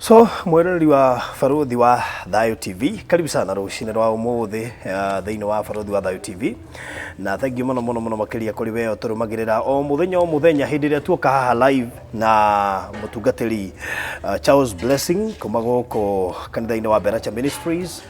So mwereri wa Baruthi wa Thayo TV, karibu sana rucini rwa umuthi thiini wa Baruthi wa Thayo TV, na thank you muno makiria kuri we turumagirira o muthenya hindi ria tuoka haha live na mutungatiri Charles Blessing kuma guku kanitha-ini wa Beracha Ministries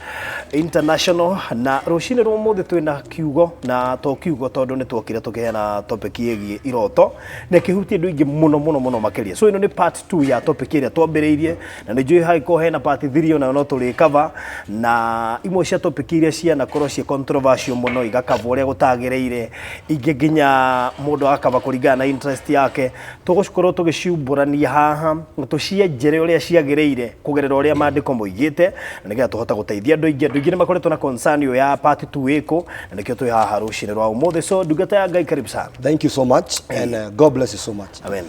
International. Na rucini rwa umuthi twina kiugo na to kiugo tondu ni twokire tukiheana topic yegie iroto na kihutie ndu ingi muno makiria. So ino ni part 2 ya topic iria twambiriirie, na nijui haiko hena part 3 na no tuli cover na imwe cia topic iria cia na korwo cia controversial muno igakava uria gutagireire ingi nginya mundu akava kuringana na interest yake. Tugukorwo tugiciumburania haha tucienjere uria ciagireire kugerera uria maandiko moigite, na nigetha tuhota guteithia andu ingi ni makoretwo na concern yo ya part 2 iko, na nikio twi haha rucini rwa umuthi. So ndungata ya Ngai, karibu sana. Thank you so much. And God bless you so much. Amen.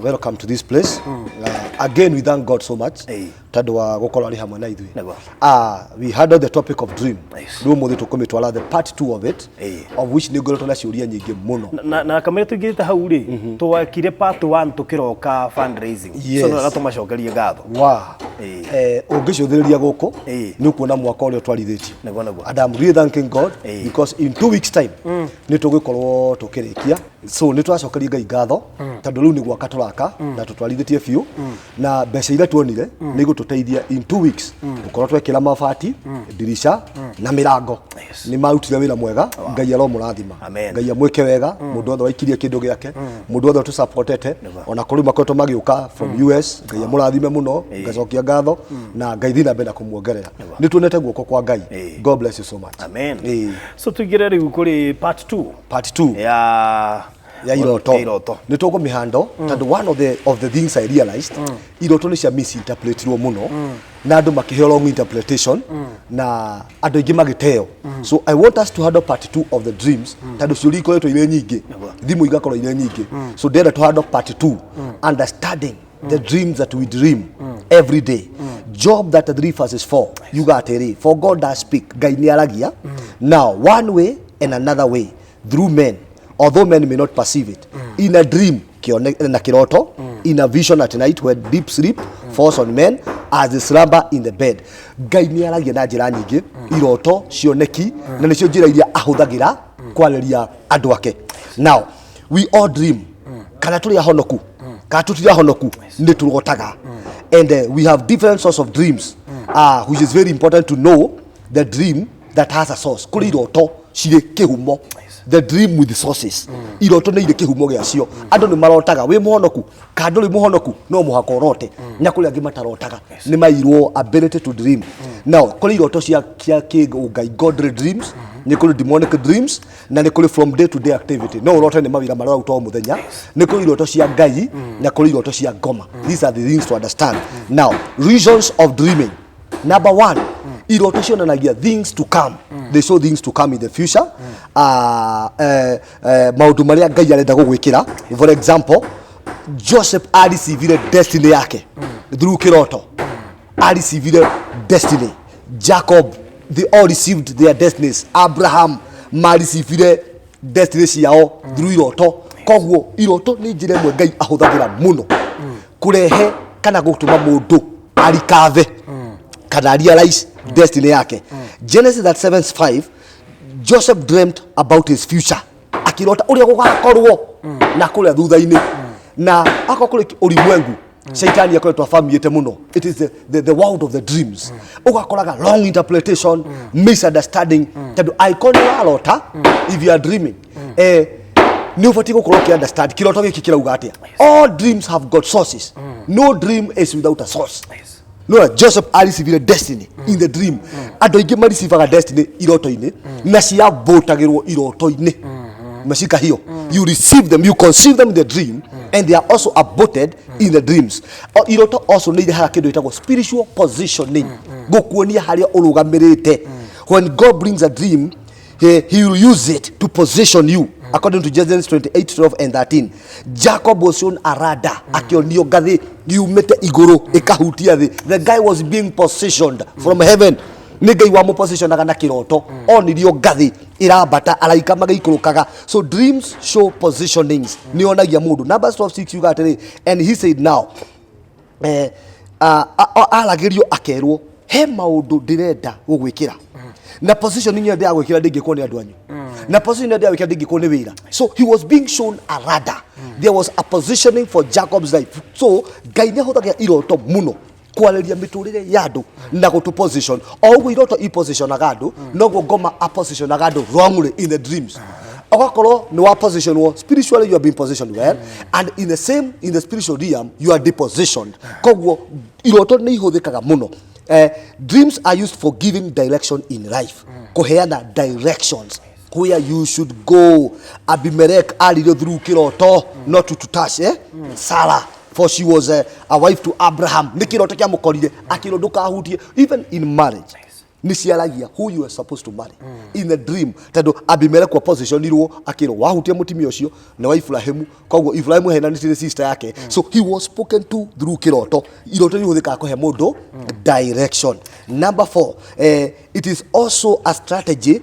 Welcome to this place. Again we thank God so much. Tado wa gukora ri hamwe na ithui. We handled the topic of dream. Ru muthi tukomitwala the part 2 of it, of which ni ngoretwo na ciuria nyingi muno. Na kamera tuingirite hau ri twakire part 1 tukiroka fundraising. So no gatumacokerie ngatho. Ungicuthiriria guku ni kuona mwaka uria twarithitie. And I'm really thanking God because in 2 weeks time ni tugikorwo tukirikia. So ni twacokerie Ngai ngatho tondu riu ni gwaka turaka na tutwarithitie fiu, na mbeca ira tuonire ni gututeithia in 2 weeks ukorwo twekira mabati, dirisha na mirango. Ni marutire wira mwega. Ngai aro murathima. Ngai amweke wega mundu othe waikirie kindu giake, mundu othe tu supportete ona kuri makoto magiuka from US. Ngai amurathime muno, ngacokia ngatho na Ngai thina benda kumuongerera. Ni tuonete guoko kwa Ngai. God bless you so much. Amen. So tuigire riu kuri part 2 ya iroto ni tugo mihando tondu one of the things I realized iroto ni cia misinterpretirwo muno na andu makiheo wrong interpretation na andu ingi magiteo. So I want us to handle part 2 of the dreams tondu ciuri ikoretwo ire nyingi, thimu igakorwo ire nyingi. So there to handle part 2, understanding the dreams that we dream every day. Job that 3 verses 4, you got it. For God does speak, Ngai ni aragia now one way and another way through men, although men may not perceive it. In a dream, na kiroto, in a vision at night when deep sleep falls on men as they slumber in the bed. Ngai ni aragia na njira nyingi, iroto cioneki na nicio njira iria ahuthagira kwaleria andu ake. Now we all dream. Kana tuli ahonoku, kana tutiri ahonoku ni turotaga. And we have different sorts of dreams, which is very important to know the dream that has a source. Kuri iroto cire kihumo. The dream with the sources. Iroto ni ile kihumo giacio. Andu ni marotaga we muhonoku, kandu ri muhonoku no muhako rote. Nya kuri angi matarotaga. Ni mairwo ability to dream. Now, kuri iroto cia Ngai godly dreams, ni kuri demonic dreams, na ni kuri from day to day activity. No rote ni mawira marora uto muthenya. Ni kuri iroto cia Ngai na kuri iroto cia ngoma. These are the things to understand. Now, reasons of dreaming. Number 1, iroto cionanagia things to come. They show things to come in the future. Maundu maria Ngai arenda gugwikira. For example, Joseph alicivire destiny yake through kiroto. Alicivire destiny. Jacob, they all received their destinies. Abraham maricivire destiny ciao through iroto. Koguo iroto ni njira imwe Ngai ahuthagira muno kurehe kana gutuma mundu arikave kana realize destiny yake. Genesis 7:5, Joseph dreamt about his future. Akirota uria gugakorwo na kuria thutha-ini na akokore ulimwengu. Shaitani yakoretwo afamiete muno. It is the world of the dreams. Ugakoraga wrong interpretation, misunderstanding. Tondu icon warota if you are dreaming. Ni ufati gukorwo ki understand kiroto giki kirauga atia. All dreams have got sources. No dream is without a source. No, Joseph alicivire destiny in the dream. Andu ingi maricivaga destiny iroto-ini na cia votagirwo iroto-ini. Mashika hiyo. You receive them, you conceive them in the dream, and they are also aborted in the dreams. Iroto also need hara kindu itagwo spiritual positioning. Gukuonia haria urugamirite. When God brings a dream, he will use it to position you. According to Genesis 28:12 and 13, Jacob was shown a radar. Akionio gathi yumete iguru ikahutia thi. The guy was being positioned from heaven. Ni Ngai wa mu positionaga na kiroto. Onirio gathi irabata araika magaikurukaga. So dreams show positionings. Ni onagia mundu. Numbers 12:6 you got it. And he said now, aragirio akerwo he maundu ndirenda gugwikira na position niyo ndia gwikira ndingikuo ni andu anyu na position niyo ndia gwikira ndingikuo ni wira. So he was being shown a radar. There was a positioning for Jacob's life. So Ngai ni ahuthagia iroto muno kwaleria miturire ya andu na gutu position oguo iroto i position agadu noguo ngoma a position agadu wrongly in the dreams. Ogakorwo ni wa position wo spiritually you are being positioned well and in the spiritual realm you are depositioned. Koguo iroto ni ihuthikaga muno. Dreams are used for giving direction in life. Kuheana directions where you should go. Abimelech aririo through kiroto not to touch Sarah, for she was a wife to Abraham. Ni kiroto kia mukorire akiro ndukahutie. Even in marriage niciaragia who you are supposed to marry in the dream. Tendo Abimelech kwa position irwo akiro wahutie mutimia ucio na wa Ibrahimu. Koguo Ibrahimu henanitire sister yake. So he was spoken to through kiroto. Iroto ihuthikaga kuhe mundu direction. Number 4, it is also a strategy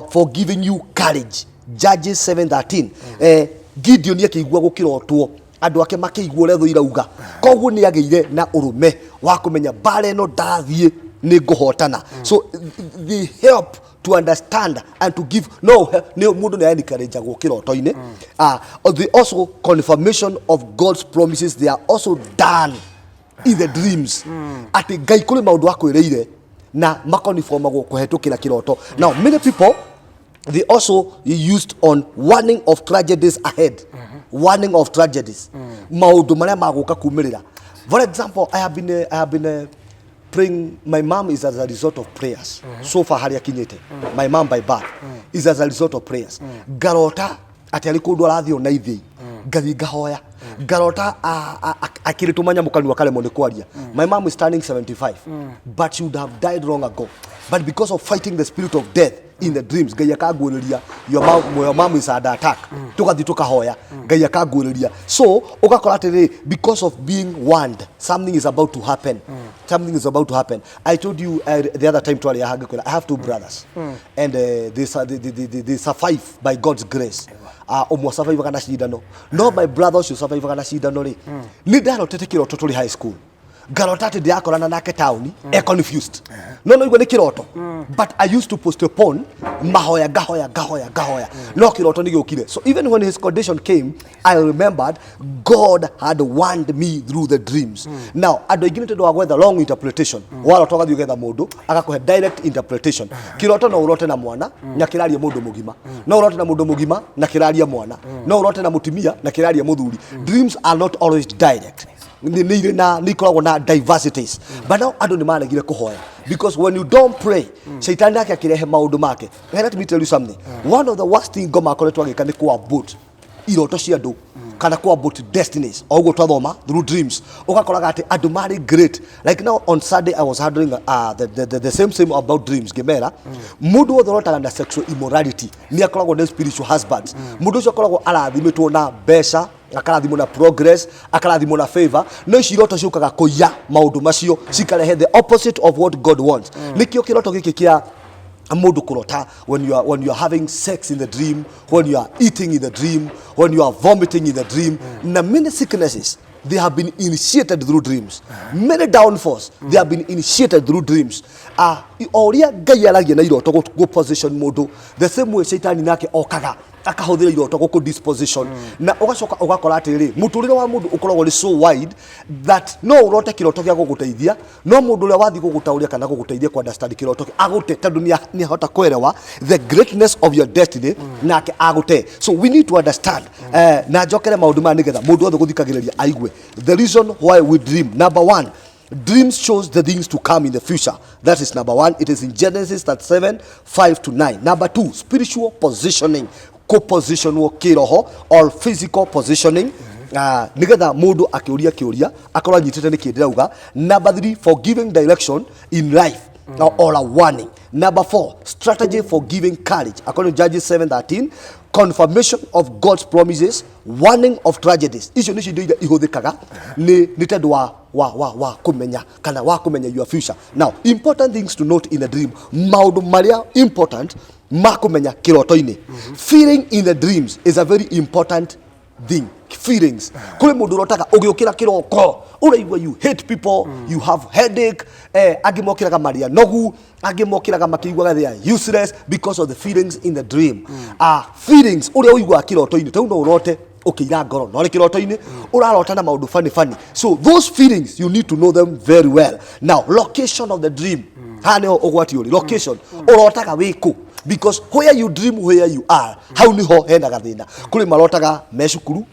for giving you courage. Judges 7:13. Gideon yakigwa gukirotwo andu ake makigwa retho irauga koguo ni ageire na urume wa kumenya bare no ndathie ni nguhotana. So they help to understand and to give no mundu ni encourage gukiroto-ini. They also confirmation of God's promises, they are also done in the dreams. Ati Ngai kuri maundu akwireire na makonifomagwo kuhetukira kiroto. Now many people they also used on warning of tragedies ahead. Warning of tragedies. Maundu maria maguka kumirira. For example, I have been praying. My mom is as a result of prayers. So far hari akinyete. My mom by birth is as a result of prayers. Garota ati ali kundu arathio na ithi. Ngathi ngahoya. Garota akiritumanya mukani wakale mone kwaria. My mom is turning 75. But she would have died long ago. But because of fighting the spirit of death in the dreams, Ngai akagwiriria your mom is under attack. Tukathi tukahoya, Ngai akagwiriria. So ugakora atiri because of being warned, something is about to happen. Something is about to happen. I told you the other time twali I have 2 brothers and they survive by God's grace. Umwe survive kana shidano. No, my brothers should survive kana shidano ri. Ni ndarotete kiroto tuli high school. Garota ati ndiakorana nake town confused. No igwe ni kiroto. But I used to postpone mahoya gahoya. No kiroto ni giukire. So even when his condition came, I remembered God had warned me through the dreams. Now ando igine ndo agwetha long interpretation. Wala toka thiugetha mundu agakuhe direct interpretation. Kiroto no urote na mwana na kiraria mundu mugima. No urote na mundu mugima na kiraria mwana. No urote na mutimia na kiraria muthuri. Dreams are not always direct. Nikoragwo na diversities. But now andu ni maregire kuhoya because when you don't pray Satan yake akirehe maundu make. Let me tell you something. One of the worst thing ngoma akoretwo agika ni kwa boat iroto cia andu kana kwa boat destinies oguo twathoma through dreams ugakoraga ati andu mari great. Like now on Sunday I was handling the same about dreams gemera mundu wothe rotaga na sexual immorality ni akoragwo na spiritual husbands. Mundu ucio akoragwo arathimitwo na mbeca, akarathimwo na progress, akarathimwo na favor. No ciroto ciukaga kuya maundu macio cikarehe the opposite of what God wants. Nikio kiroto giki kia mundu kurota when you are having sex in the dream, when you are eating in the dream, when you are vomiting in the dream. Na many sicknesses they have been initiated through dreams. Many downfalls they have been initiated through dreams. Oria Ngai aragia na iroto go position mundu the same way Satan nake okaga akahuthira iroto go disposition na ugacoka ugakora atiri muturire wa mundu ukoragwo ni so wide that no urote kiroto gya guguteithia no mundu uria wathi gugutauria kana guguteithia ku understand kiroto agute tondu ni hota kwerewa the greatness of your destiny nake agute. So we need to understand na njokere maundu ma nigetha mundu othe guthikagiriria aigwe the reason why we dream. Number 1, dreams shows the things to come in the future. That is number 1. It is in Genesis 37:5-9. Number 2, spiritual positioning. Co-position wo kiroho or physical positioning. Nigetha mundu akiuria kiuria akora nyitete ni kindirauga. Number 3, for giving direction in life or a warning. Number 4, strategy for giving courage. According to Judges 7:13, confirmation of God's promises, warning of tragedies. Icio ni cindo iria ihuthikaga ni tendu wa kumenya kana wa kumenya your future. Now, important things to note in the dream. Maundu maria important ma kumenya kiroto-ini. Feeling in the dreams is a very important thing. feelings. Kule mundu urotaka ugiukira kiroko uraigwa you hate people, you have headache, agimokiraga maria nogu, agimokiraga makiigwaga they are useless because of the feelings in the dream. Feelings uria uigwa kiroto-ini tau no urote ukira ngoro no ri kiroto-ini urarota na maundu funny. So those feelings you need to know them very well. Now location of the dream hane ogwati uri location urotaga wiku, because where you dream where you are hau niho hena gathina. Kuli marotaga meshukuru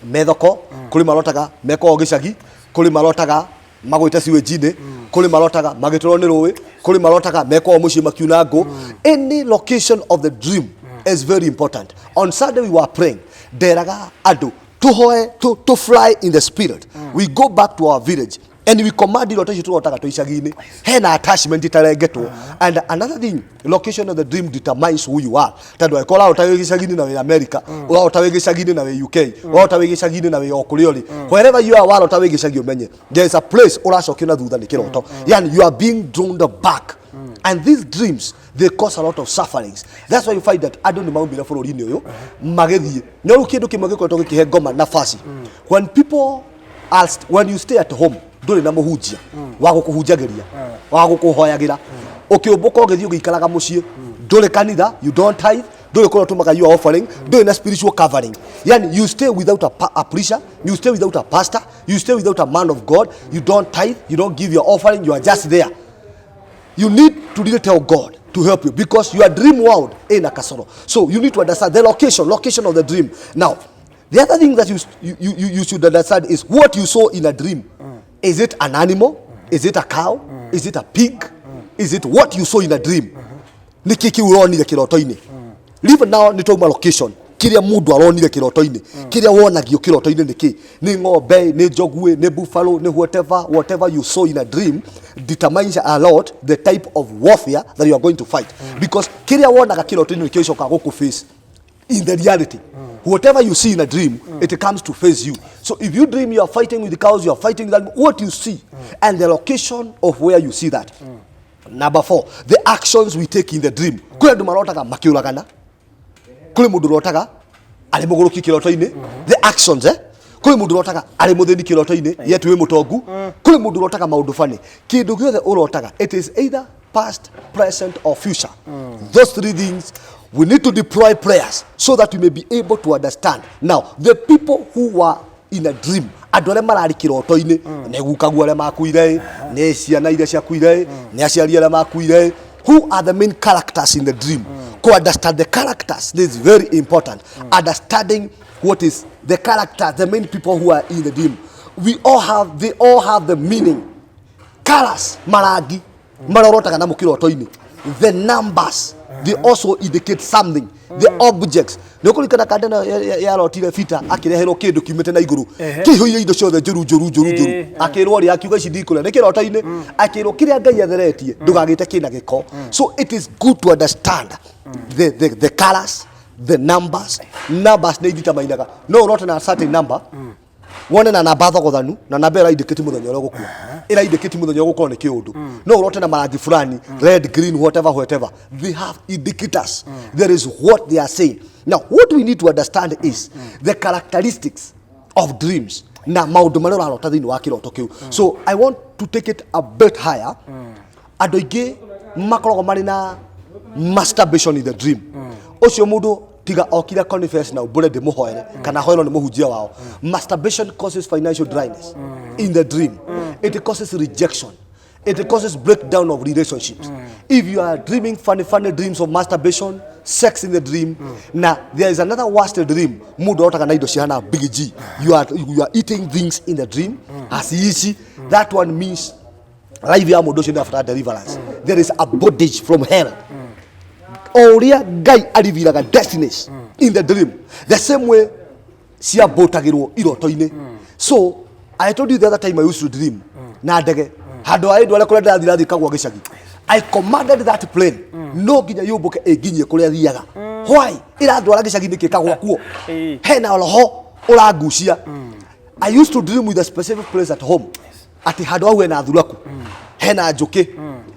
methoko, kuli marotaga meko gicagi, kuli marotaga magwite siwejine, kuli marotaga magitoro ni ruwi, kuli marotaga meko muci makiuna ngo. Any location of the dream is very important. On Sunday we were praying deraga adu to fly in the spirit. We go back to our village and we command iroto citu rotaka to icagi-ini hena attachment itarengetwo. And another thing, location of the dream determines who you are. Tando ekola utawe gicagi-ini na we America, ura utawe gicagi-ini na we UK, ura utawe gicagi-ini na we okuriori, wherever you are wala utawe gicagi umenye there is a place uracokio na thutha ni kiroto. Yani you are being drawn back. And these dreams, they cause a lot of sufferings. That's why you find that I don't know about bururi-ini uyu magethie nyoru kindu kimwe gikoretwo gikihe ngoma nafasi. When people asked, when you stay at home nduri na muhunjia wa gukuhunjagiria wa gukuhoyagira ukiumbuka ugithii ugikaraga mucii nduri kanitha, you don't tithe, nduri kurotumaga you are offering, nduri na spiritual covering. Yani you stay without a preacher, you stay without a pastor, you stay without a man of God, you don't tithe, you don't give your offering, you are just there. You need to really tell God to help you, because your dream world ain't a kasoro. So you need to understand the location of the dream. Now, the other thing that you should understand is what you saw in a dream. Is it an animal? Is it a cow? Is it a pig? Is it what you saw in a dream? Nikiki uronire kiroto-ini. Leave now ni talk location. Kiria mundu aronire kiroto-ini. Kiria wonagio kiroto-ini niki? Ni ng'ombe, ni jogue, ni buffalo, ni whatever you saw in a dream determines a lot the type of warfare that you are going to fight. Because kiria wonaga kiroto-ini nikio icoka guku face in the reality. Whatever you see in a dream, it comes to face you. So if you dream you are fighting with the cows, you are fighting with them, what you see and the location of where you see that. Number 4, the actions we take in the dream. Kule ndu marotaga makiuragana, kule mundu rotaga ari muguruki kiroto-ini, the actions kule mundu rotaga ari muthini kiroto-ini yetu wi mutongu, kule mundu rotaga maundu fani. Kindu giothe urotaga, it is either past, present or future. Those 3 things we need to deploy prayers so that we may be able to understand. Now, the people who were in a dream, andu aria marari kiroto-ini, ne gukagu aria makuire, ne ciana iria ciakuire, ne aciari aria makuire, who are the main characters in the dream? To understand the characters, this is very important. Understanding what is the character, the main people who are in the dream. They all have the meaning. Colors, maragi, marorotaga na mukiroto-ini. The numbers, they also indicate something. The objects. Nokulikana kadena ya rotire fita akirehero kindu kimete na iguru. Kihoire indo ciothe njuru. Akirwo ri akiuga ici ndikule nikirota-ini. Akirwo kiria Ngai atheretie ndugagite kina giko. So it is good to understand the colors, the numbers. Numbers ne determine no not a certain number. Wone na namba thogothanu na namba ira indicate muthenya uria gukua ira indicate muthenya gukua ni kiundu no urote na marangi fulani red, green, whatever they have indicators. There is what they are saying. Now what we need to understand is the characteristics of dreams na maundu maria urarota thini wa kiroto kiu. So I want to take it a bit higher. Andu aingi makorogo mari na masturbation in the dream. Ucio mundu tiga okira confess na ubure de muhoere kana hoero ni muhujia wao. Masturbation causes financial dryness in the dream. It causes rejection. It causes breakdown of relationships. If you are dreaming funny dreams of masturbation, sex in the dream, now there is another worst dream. Mudo otaka na ido shihana big G. You are eating things in the dream. Asiishi. That one means life ya mudoshi after deliverance. There is a bondage from hell. Oria Ngai ariviraga destinies in the dream. The same way cia botagirwo iroto-ini. So I told you the other time I used to dream. Na ndege hando ai ndwale kule ndathirathi kagwa gicagi. I commanded that plane no ginya yumbuke eginye kule thiaga. Why? Ira ndwala gicagi-ini kikagwa kuo. Hena roho urangucia. I used to dream with a specific place at home. Ati hando au na thuraku. Hena njuki.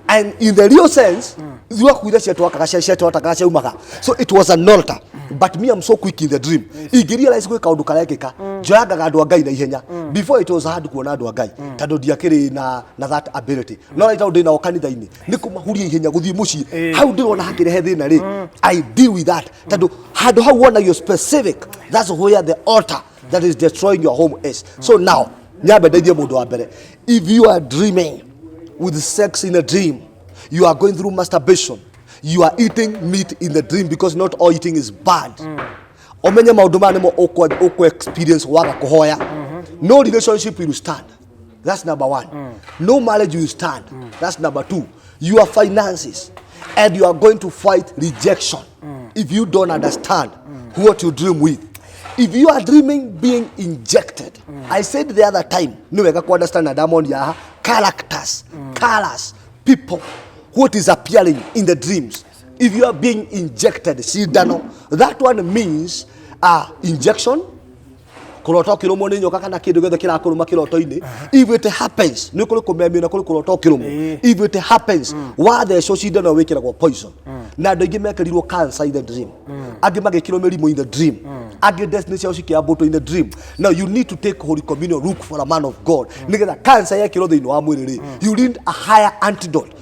And in the real sense, ziwa kuida sheto akakasha sheto atakasha umaga. So it was an altar. But me, I'm so quick in the dream. Igiri realize ko kaundu kalekeka. Joyaga ga andu ngai na ihenya. Before it was hard kuona andu ngai. Tando diakere na that ability. No right now ndina okanitha ini. Nikumahuria ihenya guthie muci. How do you hakire hethi na ri? I deal with that. Tando how wonder you're specific. That's where the altar that is destroying your home is. So now, if you are dreaming with sex in a dream, you are going through masturbation, you are eating meat in the dream, because not all eating is bad. Omenya maudumane mo oko experience waga kuhoya. No relationship will stand. That's number one. No marriage will stand. That's number two. Your finances, and you are going to fight rejection if you don't understand what you dream with. If you are dreaming being injected, I said the other time, no, I can understand that diamond ya characters, colors, people, what is appearing in the dreams. If you are being injected, see that one means injection. If it happens, if it happens, why the associated are waking up poison? Now they give me a little cancer in the dream. I give me a kilometer in the dream. I get destiny in the dream. Now you need to take Holy Communion, look for a man of God. Cancer, you need a higher antidote.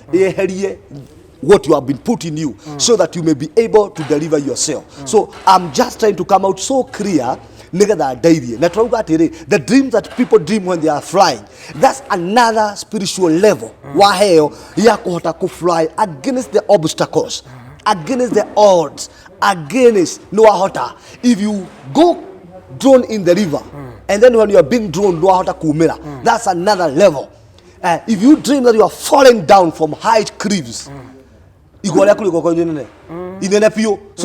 What you have been put in you, so that you may be able to deliver yourself. So I'm just trying to come out so clear. The dreams that people dream when they are flying, that's another spiritual level. Waheo yakuhota ku fly against the obstacles, against the odds, against Noahota. If you go drawn in the river, and then when you are being drawn, Noahota kumela, that's another level. If you dream that you are falling down from high cliffs, so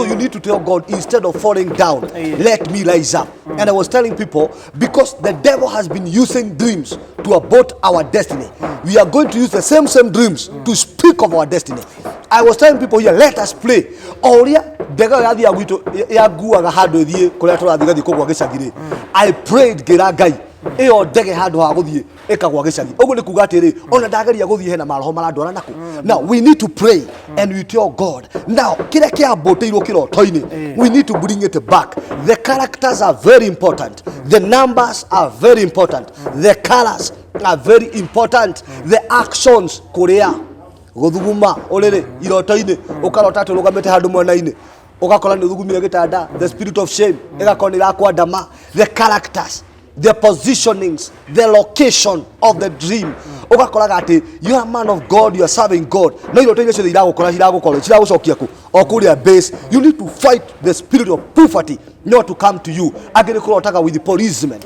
you need to tell God, instead of falling down, let me rise up. And I was telling people, because the devil has been using dreams to abort our destiny, we are going to use the same dreams to speak of our destiny. I was telling people here, let us pray. I prayed Geragai. Now we need to pray and we tell God. Now we need to bring it back. The characters are very important. The numbers are very important. The colors are very important. The actions Korea the spirit of shame, the characters, the positionings, the location of the dream. You are a man of God, you are serving God. No, you base. You need to fight the spirit of poverty not to come to you. Again, with the policemen,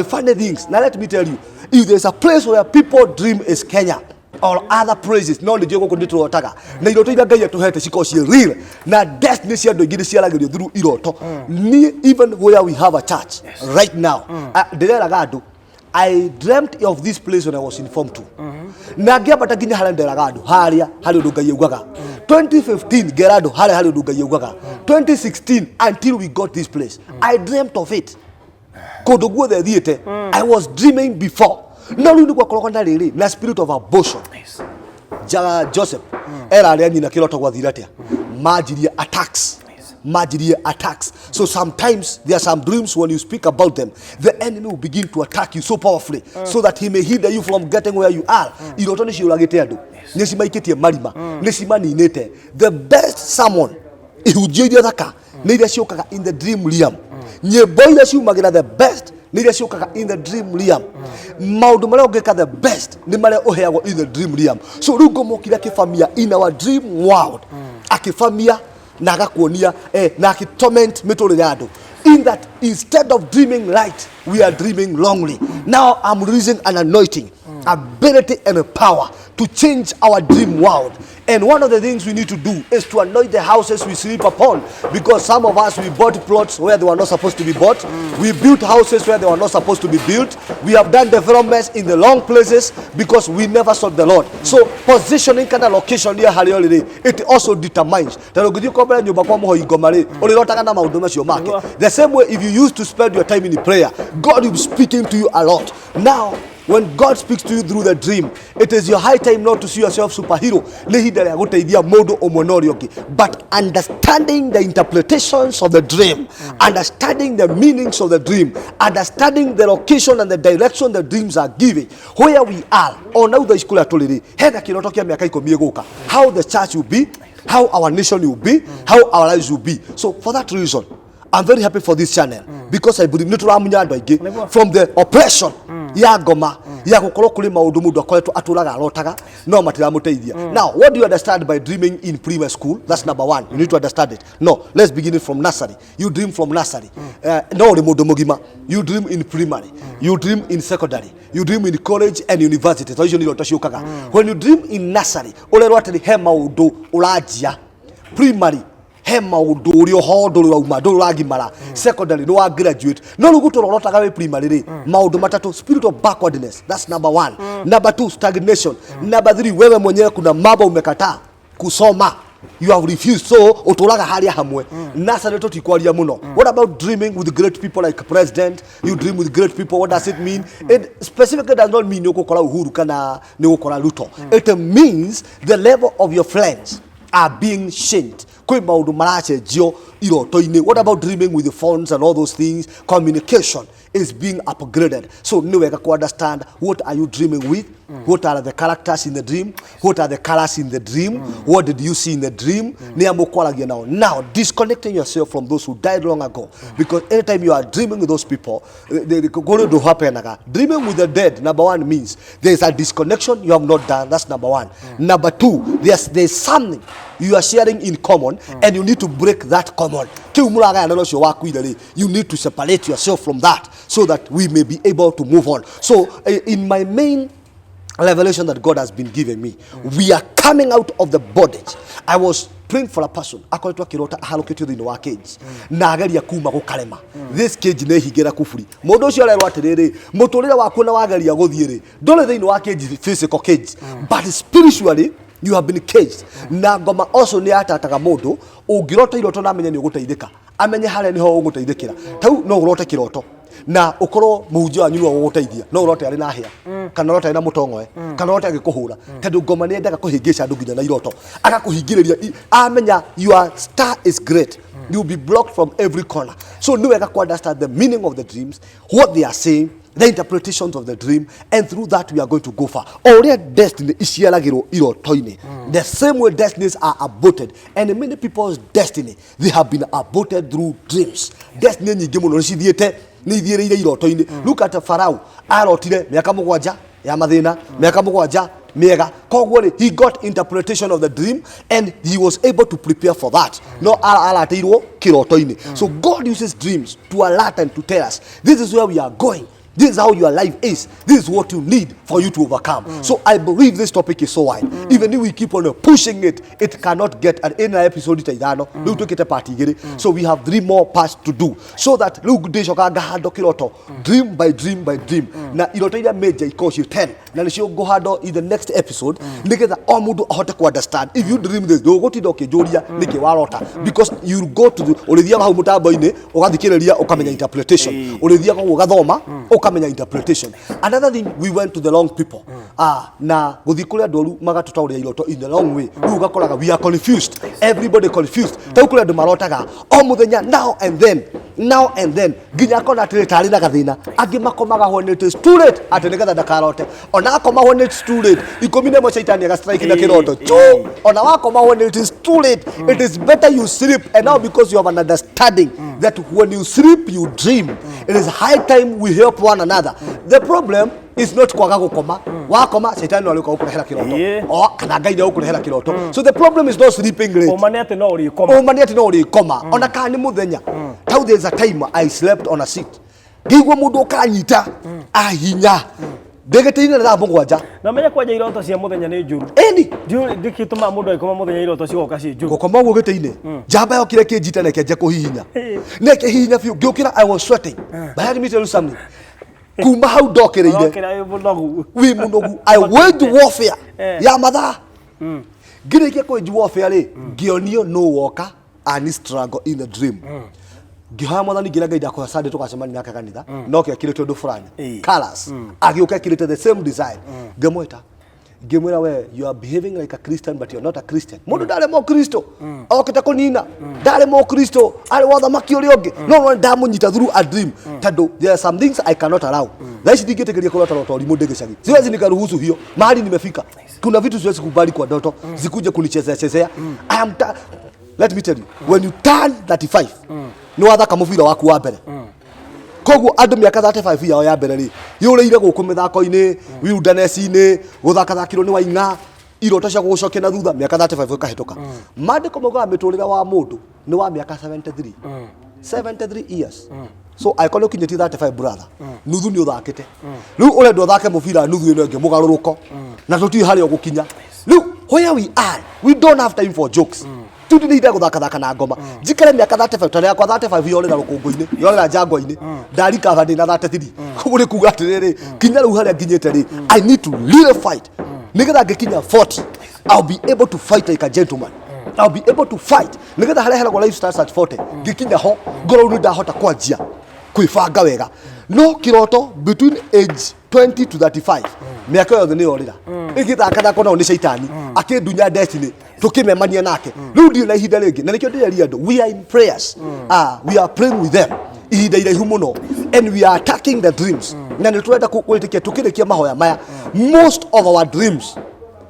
funny things. Now let me tell you, if there's a place where people dream is Kenya, or other places, no, the Jogo control Otaga. Now you don't get to her because she's real. Now destiny do get through Iroto. Even where we have a church right now. I dreamt of this place when I was informed to. 2015 Gerado 2016 until we got this place. I dreamt of it. I was dreaming before. No, the spirit of abortion. Joseph, Majiri attacks. So sometimes there are some dreams when you speak about them, the enemy will begin to attack you so powerfully, so that he may hinder you from getting where you are. The best someone in the dream realm. The best in the dream realm. The best in the dream realm. So in our dream world, akifamia nagakuonia torment metodology. In that, instead of dreaming light, we are dreaming wrongly. Now I'm releasing an anointing, ability and a power to change our dream world. And one of the things we need to do is to anoint the houses we sleep upon, because some of us, we bought plots where they were not supposed to be bought. We built houses where they were not supposed to be built. We have done developments in the wrong places because we never sought the Lord. So positioning kind of location near holiday, it also determines. The same way, if you used to spend your time in prayer, God will be speaking to you a lot. Now when God speaks to you through the dream, it is your high time not to see yourself superhero. But understanding the interpretations of the dream, understanding the meanings of the dream, understanding the location and the direction the dreams are giving, where we are, or now the school how the church will be, how our nation will be, how our lives will be. So for that reason, I'm very happy for this channel because I believe from the oppression ya goma ya gukoro kuri maundu mundu akoretwo aturaga arotaga no matiramuteithia. Now what do you understand by dreaming in primary school? That's number one. You need to understand it. No, let's begin it from nursery. You dream from nursery. No mundu mugima. You dream in primary. You dream in secondary. You dream in college and university. When you dream in nursery, urerwa atiri he maundu urajia. Primary he maundu urio ho nduru rauma nduru ragimara. Secondary no wa graduate no ruguto rorotaga we primary ri maundu matatu: spirit of backwardness, that's number one. Number two, stagnation. Number three, wewe mwenyewe kuna mambo umekataa kusoma, you have refused, so uturaga haria hamwe. Nursery to tikwaria muno. What about dreaming with great people like president? You dream with great people. What does it mean? It specifically does not mean ukokora Uhuru kana ni ukokora Ruto. It means the level of your friends are being changed. What about dreaming with the phones and all those things? Communication is being upgraded. So now we can understand what are you dreaming with? What are the characters in the dream? What are the colors in the dream? What did you see in the dream? Now disconnecting yourself from those who died long ago, because anytime you are dreaming with those people, they going to happen. Dreaming with the dead, number one, means there is a disconnection you have not done. That's number one. Number two, there's something you are sharing in common, and you need to break that common. You need to separate yourself from that so that we may be able to move on. So in my main revelation that God has been giving me, we are coming out of the bondage. I was praying for a person akoretwo kirota ahaloketio thini wa cage na ageria kuma gukarema. This cage ne higera kufuri mundu ucio arerwa atiriri muturire waku na wageria guthie ndole thini wa cage, physical cage, but spiritually you have been caged. Na ngoma also ni atataga mundu ungirota iroto na amenya ni uguteithika, amenye hare niho uguteithikira. Tau no urote kiroto na ukorwo muhunjia wanyu no uguteithia, no urote ari na hia kana urote na mutongoe kana urote agikuhura, tondu ngoma ni endaga kuhingisha andu nginya na iroto agakuhingiriria amenya your star is great. You will be blocked from every corner. So no wega ku understand the meaning of the dreams, what they are saying, the interpretations of the dream, and through that we are going to go far. Already destiny is the same way destinies are aborted, and many people's destiny, they have been aborted through dreams. Destiny ni gemuno ncidhiete ni thiere iroto-ini. Look at Pharaoh, arotire miaka mugwanja ya mathina, miaka mugwanja miega. He got interpretation of the dream and he was able to prepare for that. No alatirwo kiroto-ini. So God uses dreams to alert and to tell us this is where we are going. This is how your life is. This is what you need for you to overcome. So I believe this topic is so wide. Even if we keep on pushing it, it cannot get an in episode. So we have 3 more parts to do. So that dream by dream by dream. Na iroto major because you 10. Na nisho go hado in the next episode. Nikeza omudu ahote ku understand. If you dream this, do go to doke joria nike warota. Because you go to the olithia ba mutabo ine ogathikiriria okamenya interpretation. Olithia ko ugathoma interpretation. Another thing, we went to the long people. Na guthikuria doru magatutauria iroto in the long way. Ugakoraga we are confused. Everybody confused. Taukuria do marotaga o muthenya now and then. Ginya kona tari na gathina. Agi makomaga when it is too late. Atenega da karote. Ona akoma when it's too late. Ikomine mo shaitani aga strike na kiroto. Ona wakoma when it is too late. It is better you sleep. And now because you have an understanding that when you sleep you dream. It is high time we help one another. The problem is not kwaga gukoma. Wakoma shaitani alikuwa ukurehera kiroto. Kana gaida ukurehera kiroto. So the problem is not sleeping late. Omaniate no uri koma. Ona kani muthenya. How there is a time I slept on a seat. Gigwa mundu kanyita ahinya. Degeteine na mugwanja. Na menya kwaja iroto cia muthenya ni njuru. Eni. Njuru dikituma mundu aikoma muthenya iroto cio goka cia njuru. Gukoma uguo geteine. Jamba yo kire kinjita na kenje kuhihinya. Neke hihinya fiu giukira I was sweating. But let me tell you something. Kuma hau dokereire. We munogu I waged warfare. Ya matha. Gire ke ko warfare ri. Gionio no walker and struggle in the dream. ngihoya mwathani ngira ngai ndakwa Sunday tukacemania nake kanitha no ke kirite undu fulani colors agioka kirite the same design ngemweta ngimwira we you are behaving like a Christian but you are not a Christian mundu ndare mo Kristo okita kunina ndare mo Kristo ari wotha makio onge no ndamunyita through a dream tando there are some things I cannot allow thaici ndingetegeria kurota roto limu ndegecagi siwezi nikaruhusu hiyo mahali nimefika kuna vitu siwezi kubali kwa ndoto zikuje kunichezea I am let me tell you when you turn 35 ni wathaka mubira waku wa mbere koguo andu miaka 35 yao ya mbere ri yureire guku mithako-ini wilderness-ini guthakathakirwo ni wainga iroto cia gucokia na thutha miaka 35 ikahituka mandiko moga miturire wa mundu ni wa miaka 73 years so I call you kinyeti 35 brother nuthu ni uthakite riu urendo uthake mubira nuthu ino nge mugaruruko na tuti hari ogukinya riu where we are we don't have time for jokes tudi ni guthaka na ngoma njikare miaka 35 tare yakwa 35 yorera rukungu-ini yorera njangwa-ini ndarika bandi na 33 kuguri kuga atiriri kinya riu haria nginyite ri I need to really fight nigetha ngikinya 40 I'll be able to fight like a gentleman I'll be able to fight nigetha haria heragwo life starts at 40 ngikinya ho ngoro ni ndahota kwanjia kwibanga wega no kiroto between age 20 to 35 miaka yothe ni yorira igithaka kona ni shaitani akindunya destiny tukimemania nake riu ndio na ihinda ringi na nikio ndiria andu we are in prayers we are praying with them ihinda iraihu muno and we are attacking the dreams na niturenda kwitikia tukirikia mahoya maya most of our dreams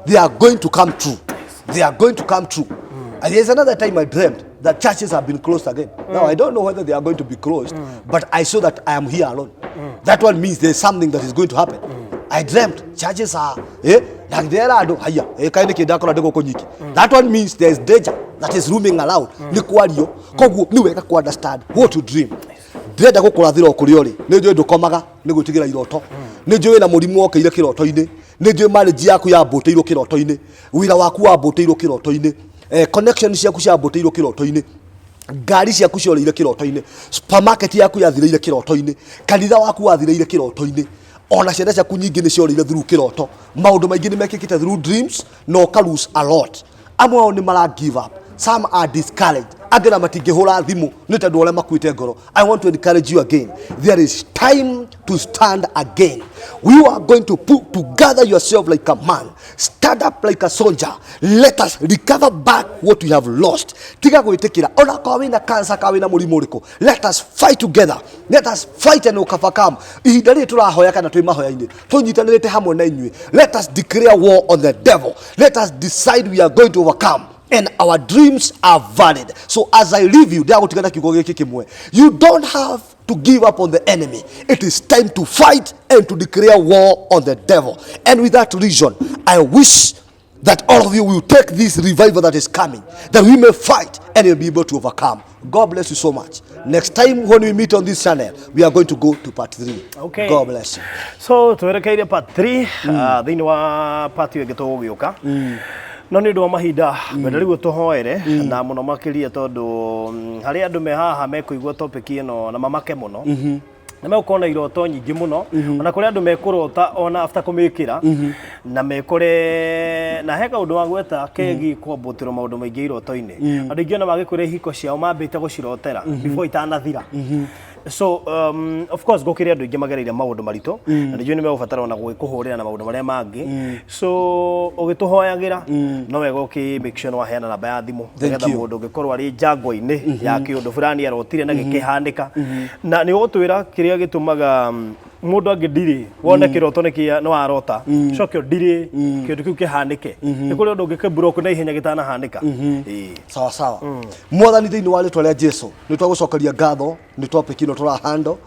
they are going to come true and there's another time I dreamt that churches have been closed again now I don't know whether they are going to be closed but I saw that I am here alone that one means there's something that is going to happen I dreamt churches are like there are haya kaini kidakora ndego konyiki that one means there's danger that is roaming around ni kwario koguo ni wega ku understand what to dream ndenda gukurathira okuri ori ni njui ndukomaga ni gutigira iroto ni njui na murimu okeire kiroto-ini ni njui marriage yaku ya mboteirwo kiroto-ini wira waku wa mboteirwo kiroto-ini connection ciaku cia mboteirwo kiroto-ini ngari ciaku cioreire kiroto-ini supermarket yaku yathireire kiroto-ini kanitha waku wathireire kiroto-ini ona ciana ciaku nyingi ni ciorire through kiroto maundu maingi ni mekikite through dreams no ka lose a lot amwe ao ni mara give up some are discouraged agena matingihura thimu ni tondu ole makuite ngoro I want to encourage you again there is time to stand again we are going to put together yourself like a man stand up like a soldier let us recover back what we have lost tiga gwitikira ona kwa wina cancer kwa wina murimu uriku let us fight together let us fight and overcome ihinda ri turahoya kana twi mahoya-ini tunyitanirite hamwe na inyui let us declare war on the devil let us decide we are going to overcome and our dreams are valid so as I leave you there gutigana kiugo giki kimwe you don't have to give up on the enemy it is time to fight and to declare war on the devil and with that reason I wish that all of you will take this revival that is coming that we may fight and you'll be able to overcome. God bless you so much. Next time when we meet on this channel we are going to go to part 3. Okay. God bless you. So twerekeire part 3 thini wa part yu gito gioka no ni ndo mahinda mbere riu tuhoere na muno makiria tondu hari andu me haha mekuigwa topic ino na mamake muno na mekona iroto nyingi muno ona kuri andu mekurota ona after kumikira na mekore na heka undu wa gweta kegi kwambutiro maundu maingi iroto-ini andu ingi ona magikure hiko ciao mambite gucirotera before itanathira so of course gukire andu ingi magereire maundu marito na njui ni megubatara ona gwikuhurira na maundu maria mangi so ugituhoyagira no wega uki make sure waheana namba ya thimu nigetha mundu ngikorwo ari njangwa-ini ya kiundu fulani arotire na gikihandika na ni gutwira kiria gitumaga mundu angidiri wone kiroto ni warota cokio ndiri kindu kiu kihandike ni kuri undu ngikibroke na ihenya gitana handika sawa sawa mwathani thiini wa ritwa ria Jesu ni twagucokeria ngatho ni topic ino turahando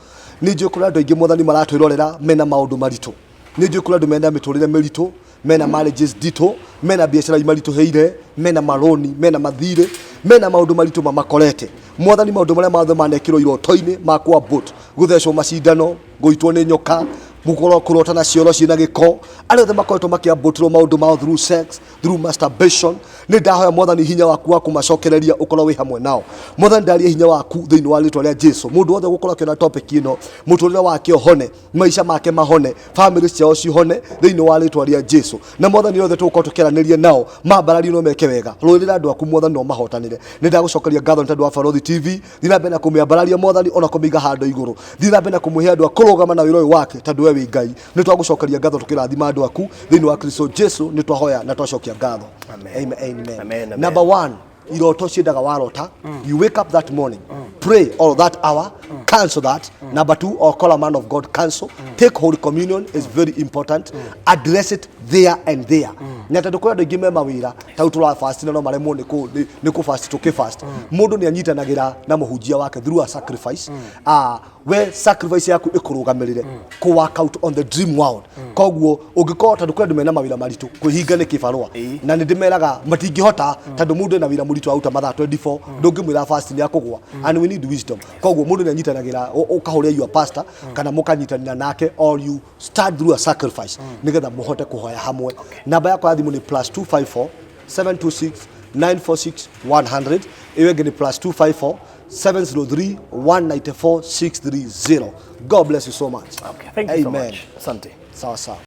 ni njui kuri andu aingi mwathani maratwirorera mena maundu maritu ni njui kuri andu mena miturire miritu mena marriages dito mena biashara imarituheire mena maroni mena mathire mena maundu maritu mamakorete mwathani maundu maria mathe manekirwo iroto-ini makwa boat guthecwo macindano guitwo ni nyoka mukorwo kurotana cioro ciina giko ari othe makoretwo makiambutirwo maundu mao through sex, through masturbation. Ni ndahoya Mwathani hinya waku wa kumacokereria ukorwo wi hamwe nao. Mwathani ndaria hinya waku thiini wa ritwa ria Jesu. Mundu wothe gukorwo kiona topic ino muturire wake ohone, maisha make mahone, family ciao cihone thiini wa ritwa ria Jesu. Na Mwathani othe tugukorwo tukiraniria nao mambarario no meke wega. Rurira andu aku Mwathani no mahotanire. Ni ndagucokeria ngatho ntondu wa Barothi TV. Thina mbere na kumiambararia Mwathani ona kumiga hando iguru. Thina mbere na kumuhe andu akurugama na wira uyu wake tondu we wi Ngai. Ni twagucokeria ngatho tukirathima andu aku thiini wa Kristo Jesu. Ni twahoya na twacokia ngatho. Amen. Amen. Amen. Number 1, iroto ciendaga warota. You wake up that morning, pray all that hour, cancel that. Number 2, or call a man of God, cancel. Take Holy Communion is very important. Address it there and there. Nyata ndukora ndu ngime mawira tau tura fast no maremo ni ku fast to fast. Mundu ni anyitanagira na muhunjia wake through a sacrifice. We sacrifice yaku ikurugamirire ku work out on the dream world. Koguo ungikorwo tandu kwenda mena mawira maritu kuhinga ni kibarua na ni ndimeraga matingihota tandu mundu na wira muritu auta mathaa 24 ndungimwira fast ni akugwa and we need wisdom. Koguo mundu ni anyitanagira ukahuria your pastor kana mukanyitanira nake or you start through a sacrifice nigetha muhote kuhoya hamwe. Namba yakwa thimu ni +254 726 946 100. Iwe ngeni +254 703 194 630. God bless you so much. Okay, thank you so much. Asante. Sawa sawa.